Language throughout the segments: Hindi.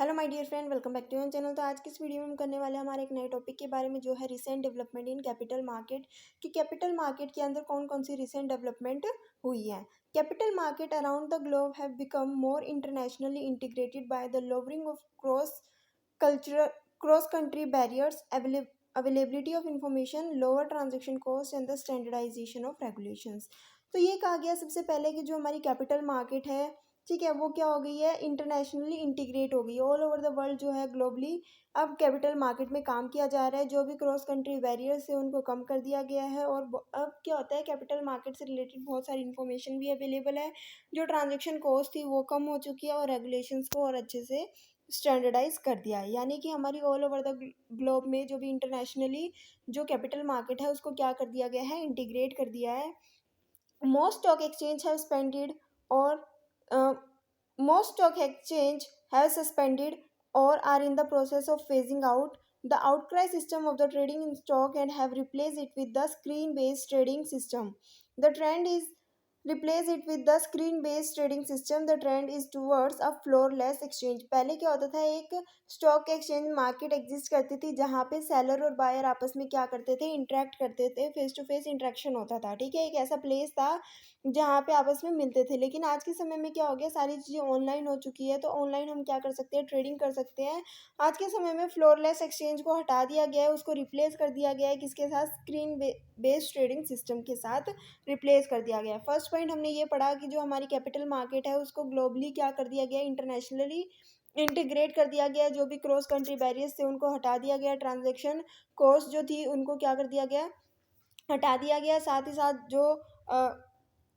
Hello my dear friend, welcome back to your channel. तो आज की इस वीडियो में हम करने वाले हैं हमारे एक नए टॉपिक के बारे में, जो है recent development in capital market. कि कैपिटल मार्केट के अंदर कौन कौन सी रिसेंट डेवलपमेंट हुई है। Capital market around the globe have become more internationally integrated by the lowering of cultural cross country barriers, availability of information, lower transaction cost and the standardisation of regulations. तो ये कहा गया सबसे पहले कि जो हमारी कैपिटल मार्केट है, ठीक है, वो क्या हो गई है, इंटरनेशनली इंटीग्रेट हो गई है। ऑल ओवर द वर्ल्ड जो है ग्लोबली अब कैपिटल मार्केट में काम किया जा रहा है। जो भी क्रॉस कंट्री बैरियर्स है उनको कम कर दिया गया है। और अब क्या होता है, कैपिटल मार्केट से रिलेटेड बहुत सारी इन्फॉर्मेशन भी अवेलेबल है। जो ट्रांजेक्शन कॉस्ट थी वो कम हो चुकी है और रेगुलेशंस को और अच्छे से स्टैंडर्डाइज कर दिया है। यानी कि हमारी ऑल ओवर द ग्लोब में जो भी इंटरनेशनली जो कैपिटल मार्केट है उसको क्या कर दिया गया है, इंटीग्रेट कर दिया है। Most stock exchange have suspended or uh, most stock exchange have suspended or are in the process of phasing out the outcry system of the trading in stock and have replaced it with the screen based trading system. The trend is replace it with the screen based trading system. The trend is towards a floorless exchange. पहले क्या होता था, एक स्टॉक एक्सचेंज मार्केट एग्जिस्ट करती थी जहाँ पे सेलर और बायर आपस में क्या करते थे, इंटरेक्ट करते थे, फेस टू फेस इंटरेक्शन होता था। ठीक है, एक ऐसा प्लेस था जहाँ पे आपस में मिलते थे। लेकिन आज के समय में क्या हो गया, सारी चीज़ें ऑनलाइन हो चुकी है। तो ऑनलाइन हम क्या कर सकते हैं, ट्रेडिंग कर सकते हैं। आज के समय में फ्लोरलेस एक्सचेंज को हटा दिया गया है, उसको रिप्लेस कर दिया गया है किसके साथ, स्क्रीन बेस्ड ट्रेडिंग सिस्टम के साथ रिप्लेस कर दिया गया है। फर्स्ट पॉइंट हमने ये पढ़ा कि जो हमारी कैपिटल मार्केट है उसको ग्लोबली क्या कर दिया गया, इंटरनेशनली इंटीग्रेट कर दिया गया। जो भी क्रॉस कंट्री बैरियर्स थे उनको हटा दिया गया। ट्रांजेक्शन कॉस्ट जो थी उनको क्या कर दिया गया, हटा दिया गया। साथ ही साथ जो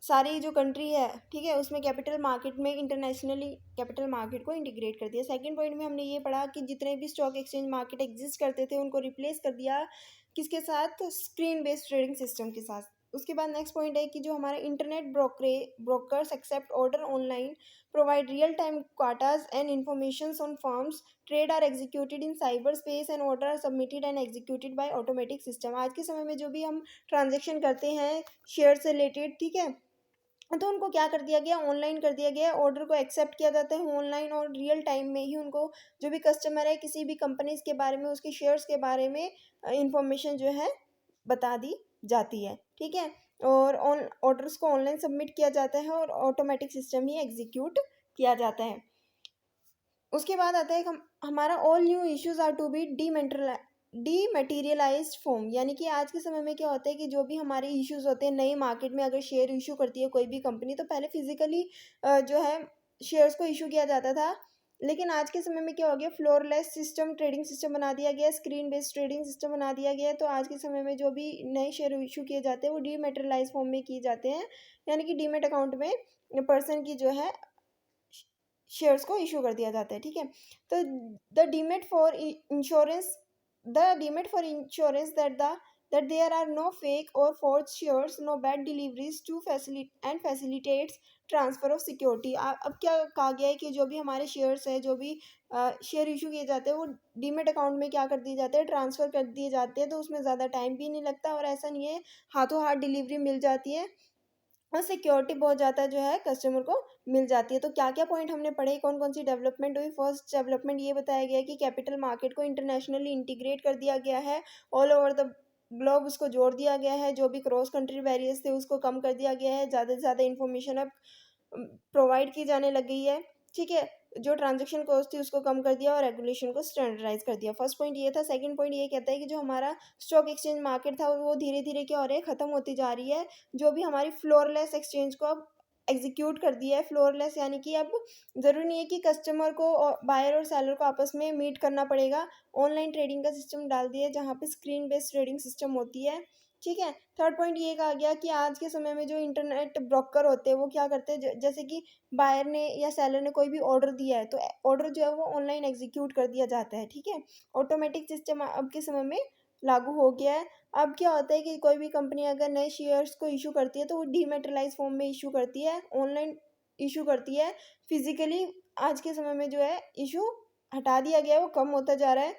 सारी जो कंट्री है, ठीक है, उसमें कैपिटल मार्केट में इंटरनेशनली कैपिटल मार्केट को इंटीग्रेट कर दिया। सेकंड पॉइंट में हमने ये पढ़ा कि जितने भी स्टॉक एक्सचेंज मार्केट एग्जिस्ट करते थे उनको रिप्लेस कर दिया किसके साथ, स्क्रीन बेस्ड ट्रेडिंग सिस्टम के साथ। उसके बाद नेक्स्ट पॉइंट है कि जो हमारे internet brokers accept order online, provide real time quotes and information on firms, trade are executed in cyber space and order are submitted and executed by automatic system. आज के समय में जो भी हम ट्रांजेक्शन करते हैं शेयर से रिलेटेड, ठीक है, तो उनको क्या कर दिया गया, ऑनलाइन कर दिया गया। ऑर्डर को एक्सेप्ट किया जाता है ऑनलाइन और रियल टाइम में ही उनको जो भी कस्टमर है किसी भी कंपनीज के बारे में, उसके शेयर्स के बारे में इंफॉर्मेशन जो है बता दी जाती है। ठीक है, और ऑर्डर्स को ऑनलाइन सबमिट किया जाता है और ऑटोमेटिक सिस्टम ही एग्जीक्यूट किया जाता है। उसके बाद आता है हमारा all new issues are to be dematerialised form. यानी कि आज के समय में क्या होता है कि जो भी हमारे इश्यूज होते हैं, नई मार्केट में अगर शेयर इशू करती है कोई भी कंपनी, तो पहले फिजिकली जो है शेयर्स को इशू किया जाता था। लेकिन आज के समय में क्या हो गया, फ्लोरलेस सिस्टम ट्रेडिंग सिस्टम बना दिया गया, स्क्रीन बेस्ड ट्रेडिंग सिस्टम बना दिया गया है। तो आज के समय में जो भी नए शेयर इशू किए जाते हैं वो डीमेटेरियलाइज फॉर्म में किए जाते हैं। यानी कि डीमेट अकाउंट में पर्सन की जो है शेयर्स को इशू कर दिया जाता है। ठीक है, तो the demat for insurance the demat for insurance that there are no fake or forge shares, no bad deliveries to facilitates transfer of security. अब क्या कहा गया है कि जो भी हमारे शेयर्स है, जो भी शेयर इशू किए जाते हैं वो डीमेट अकाउंट में क्या कर दिए जाते हैं, ट्रांसफ़र कर दिए जाते हैं। तो उसमें ज़्यादा टाइम भी नहीं लगता और ऐसा नहीं है, हाथों हाथ डिलीवरी मिल जाती है और सिक्योरिटी बहुत ज़्यादा जो है कस्टमर को मिल जाती है। तो क्या क्या पॉइंट हमने पढ़े, कौन कौन सी डेवलपमेंट हुई। फर्स्ट डेवलपमेंट ये बताया गया कि कैपिटल मार्केट को इंटरनेशनली इंटीग्रेट कर दिया गया है। ऑल ओवर द ग्लोब उसको जोड़ दिया गया है। जो भी क्रॉस कंट्री बैरियर्स थे उसको कम कर दिया गया है। ज़्यादा से ज़्यादा इंफॉर्मेशन अब प्रोवाइड की जाने लग गई है। ठीक है, जो ट्रांजेक्शन कॉस्ट थी उसको कम कर दिया और रेगुलेशन को स्टैंडर्डाइज कर दिया। फर्स्ट पॉइंट ये था। सेकंड पॉइंट ये कहता है कि जो हमारा स्टॉक एक्सचेंज मार्केट था वो धीरे धीरे क्या हो रहा है, ख़त्म होती जा रही है। जो भी हमारी फ्लोरलेस एक्सचेंज को अब एग्जीक्यूट कर दिया है। फ्लोरलेस यानी कि अब ज़रूरी नहीं है कि कस्टमर को और बायर और सेलर को आपस में मीट करना पड़ेगा। ऑनलाइन ट्रेडिंग का सिस्टम डाल दिया है जहाँ पे स्क्रीन बेस्ड ट्रेडिंग सिस्टम होती है। ठीक है, थर्ड पॉइंट ये कहा गया कि आज के समय में जो इंटरनेट ब्रोकर होते हैं वो क्या करते हैं, जैसे कि बायर ने या सेलर ने कोई भी ऑर्डर दिया है तो ऑर्डर जो है वो ऑनलाइन एग्जीक्यूट कर दिया जाता है। ठीक है, ऑटोमेटिक सिस्टम अब के समय में लागू हो गया है। अब क्या होता है कि कोई भी कंपनी अगर नए शेयर्स को इशू करती है तो वो डीमेटेरियलाइज फॉर्म में इशू करती है, ऑनलाइन इशू करती है। फिजिकली आज के समय में जो है इशू हटा दिया गया है, वो कम होता जा रहा है।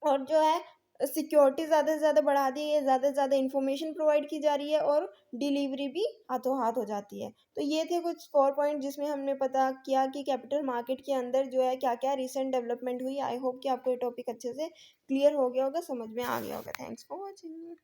और जो है सिक्योरिटी ज़्यादा से ज़्यादा बढ़ा दी है, ज़्यादा से ज़्यादा इन्फॉर्मेशन प्रोवाइड की जा रही है और डिलीवरी भी हाथों हाथ हो जाती है। तो ये थे कुछ 4 पॉइंट जिसमें हमने पता किया कि कैपिटल मार्केट के अंदर जो है क्या-क्या रिसेंट डेवलपमेंट हुई। आई होप कि आपको ये टॉपिक अच्छे से क्लियर हो गया होगा, समझ में आ गया होगा। Thanks for watching.